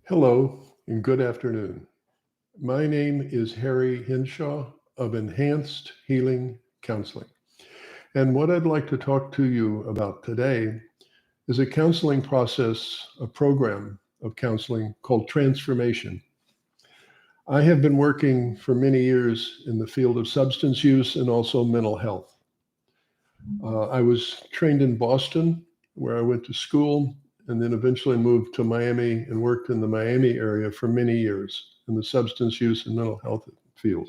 Hello and good afternoon. My name is Harry Hinshaw of Enhanced Healing Counseling. And what I'd like to talk to you about today is a counseling process, a program of counseling called transformation. I have been working for many years in the field of substance use and also mental health. I was trained in Boston, where I went to school, and then eventually moved to Miami and worked in the Miami area for many years in the substance use and mental health field.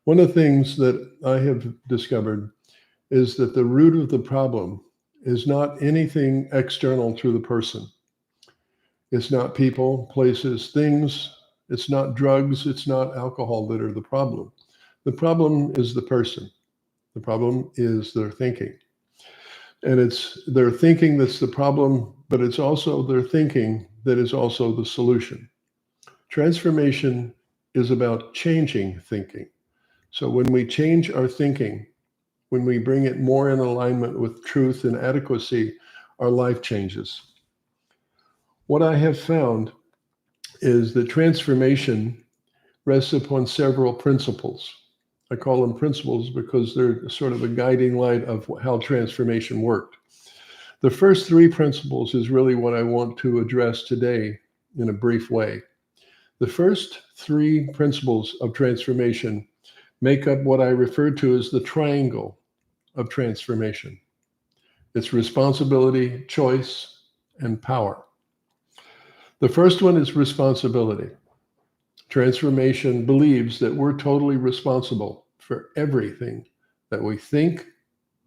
One of the things that I have discovered is that the root of the problem is not anything external to the person. It's not people, places, things. It's not drugs. It's not alcohol that are the problem. The problem is the person. The problem is their thinking. And it's their thinking that's the problem, but it's also their thinking that is also the solution. Transformation is about changing thinking. So when we change our thinking, when we bring it more in alignment with truth and adequacy, our life changes. What I have found is that transformation rests upon several principles. I call them principles because they're sort of a guiding light of how transformation worked. The first three principles is really what I want to address today in a brief way. The first three principles of transformation make up what I refer to as the triangle of transformation. It's responsibility, choice, and power. The first one is responsibility. Transformation believes that we're totally responsible for everything that we think,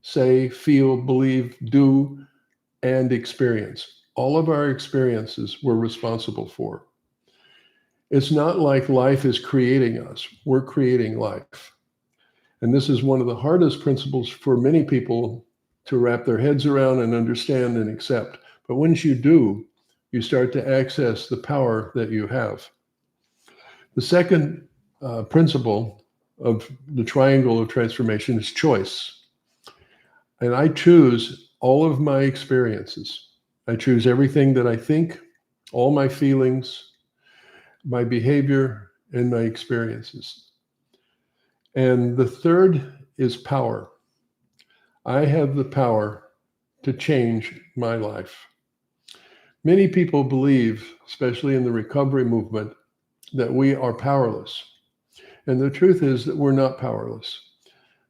say, feel, believe, do, and experience. All of our experiences we're responsible for. It's not like life is creating us. We're creating life. And this is one of the hardest principles for many people to wrap their heads around and understand and accept. But once you do, you start to access the power that you have. The second principle of the triangle of transformation is choice. And I choose all of my experiences. I choose everything that I think, all my feelings, my behavior, and my experiences. And the third is power. I have the power to change my life. Many people believe, especially in the recovery movement, that we are powerless. And the truth is that we're not powerless.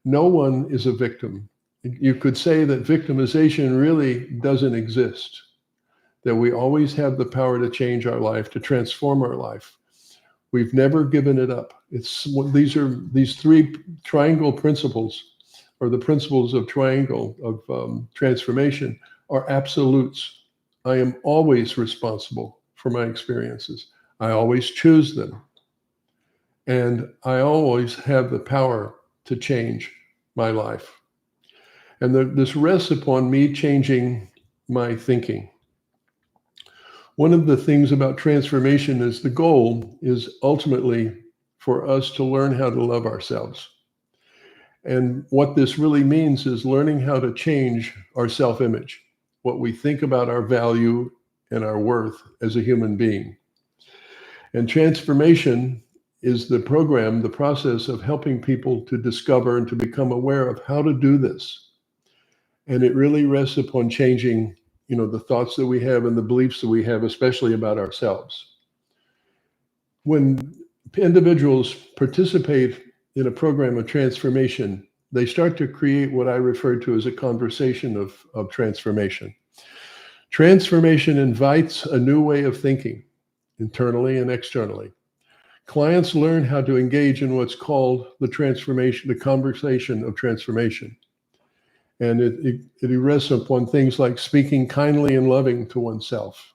No one is a victim. You could say that victimization really doesn't exist, that we always have the power to change our life, to transform our life. We've never given it up. These three triangle principles, or the principles of triangle of transformation, are absolutes. I am always responsible for my experiences. I always choose them. And I always have the power to change my life. And this rests upon me changing my thinking. One of the things about transformation is the goal is ultimately for us to learn how to love ourselves. And what this really means is learning how to change our self-image, what we think about our value and our worth as a human being. And transformation is the program, the process of helping people to discover and to become aware of how to do this. And it really rests upon changing, the thoughts that we have and the beliefs that we have, especially about ourselves. When individuals participate in a program of transformation, they start to create what I refer to as a conversation of transformation. Transformation invites a new way of thinking, internally and externally. Clients learn how to engage in what's called the conversation of transformation. And it rests upon things like speaking kindly and loving to oneself,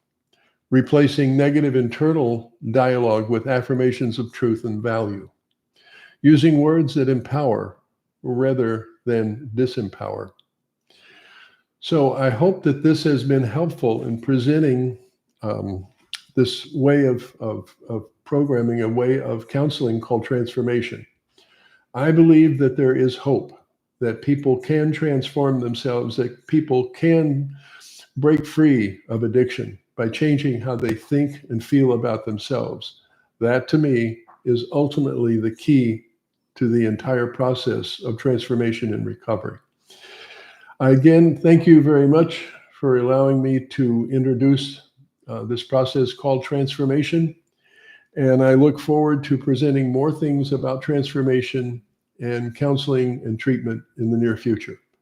replacing negative internal dialogue with affirmations of truth and value, using words that empower rather than disempower. So I hope that this has been helpful in presenting this way of programming, a way of counseling called transformation. I believe that there is hope, that people can transform themselves, that people can break free of addiction, by changing how they think and feel about themselves. That, to me, is ultimately the key to the entire process of transformation and recovery. Again, thank you very much for allowing me to introduce this process called transformation. And I look forward to presenting more things about transformation and counseling and treatment in the near future.